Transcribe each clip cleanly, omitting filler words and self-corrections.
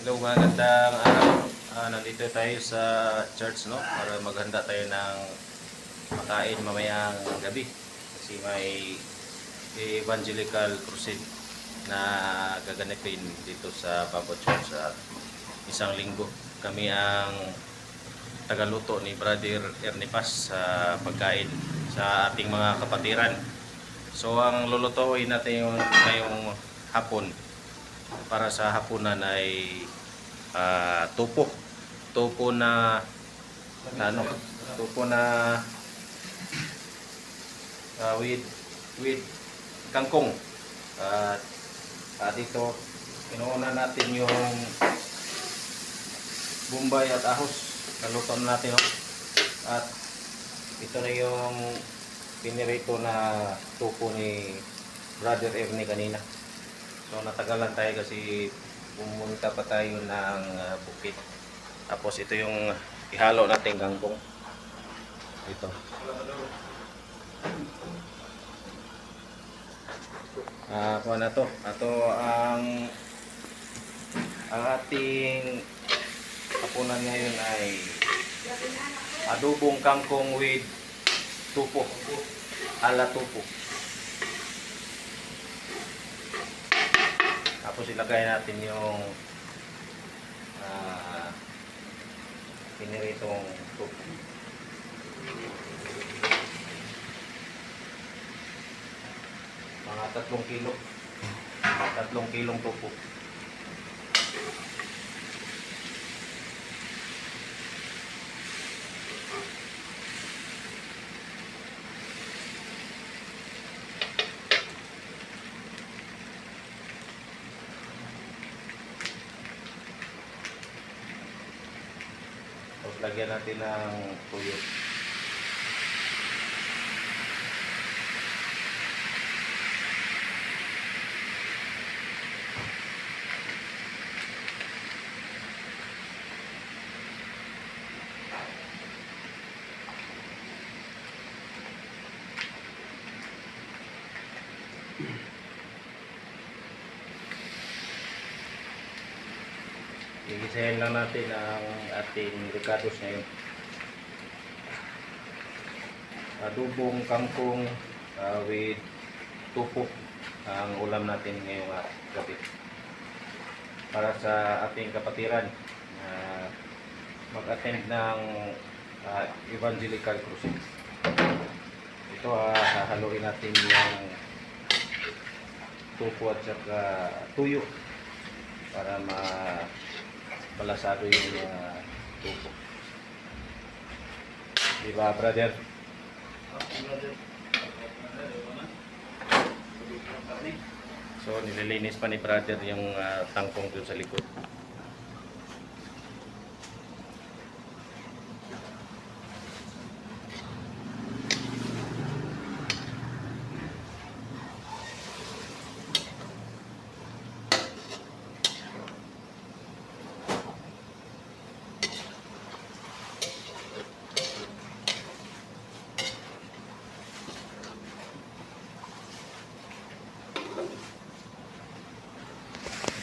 Hello, magandang araw. Nandito tayo sa church, no, para maghanda tayo ng makain mamayang gabi. Kasi may evangelical crusade na gaganapin dito sa Babo Church at isang linggo. Kami ang tagaluto ni Brother Ernipas sa pagkain sa ating mga kapatiran. So ang lulutuin natin ngayong hapon para sa hapunan ay tupo. Tupo na ano, tupo na with kangkong. Dito inuuna natin yung bombay at ahos. Naluto na natin, no? At ito na yung pinirito na tupo ni Brother Ernie kanina. So natagalan tayo kasi pumunta pa tayo ng bukid. Tapos ito yung ihalo natin kangkong. Ito. Kuha na to. Ito ang ating hapunan ngayon ay adobong kangkong with tupo. Ala tupo. Tapos ilagay natin yung piniritong tupo. Mga 3 kilo. 3 kilong tupo. Tapos lagyan natin ng tuyo. Igisahin lang natin ang ating ricados ngayon. Adobong kangkong with tupo ang ulam natin ngayong gabi. Para sa ating kapatiran mag-attend ng evangelical crusade. Ito hahaluin natin yung tupo at saka tuyo para malasado yung tupo. Diba, brother? So nililinis pa ni brother yung tangkong dun sa likod.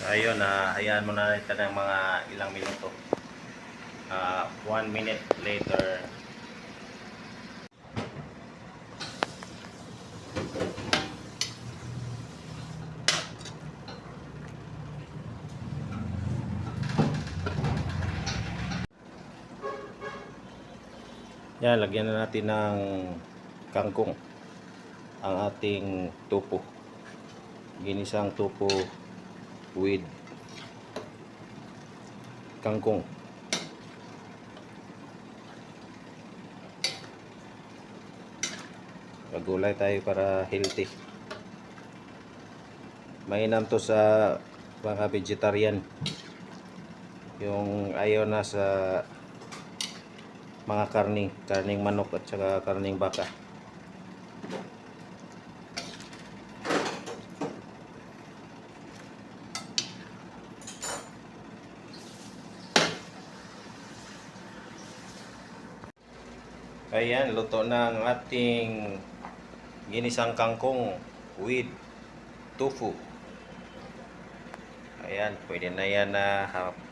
Ayun, hayaan mo na ito ng mga ilang minuto. 1 minute later. Yan, lagyan na natin ng kangkong ang ating tupo. Ginisang tupo with kangkong. Pagulay tayo para healthy. Mainam to sa mga vegetarian. Yung ayaw na sa mga karning manok at saka karning baka. Ayan, luto na ang ating ginisang kangkong with tofu. Ayan. Ayan, pwede na yan na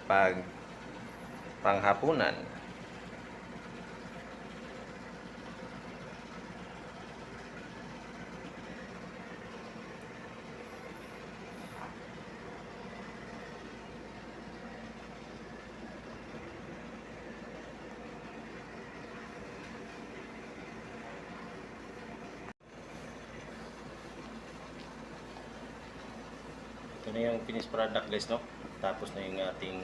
pag panghapunan. Ito na yung finished product guys, no? Tapos na yung ating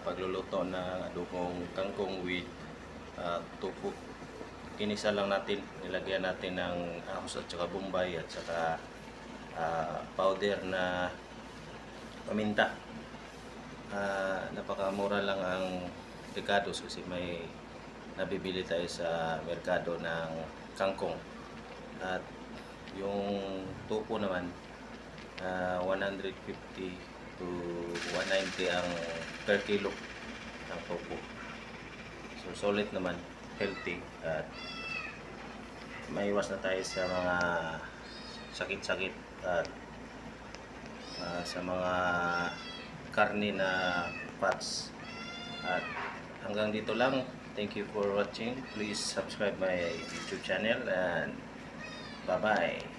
pagluluto ng adobong kangkong with tofu. Kinisa lang natin, nilagyan natin ng ahos at saka bombay at saka powder na paminta. Napakamura lang ang ricados kasi may nabibili tayo sa merkado ng kangkong. At yung tofu naman 150 to 190 ang per kilo ng tofu. So solid naman, healthy, at maiwas na tayo sa mga sakit-sakit at sa mga karne na fats. At hanggang dito lang. Thank you for watching. Please subscribe my YouTube channel and bye-bye.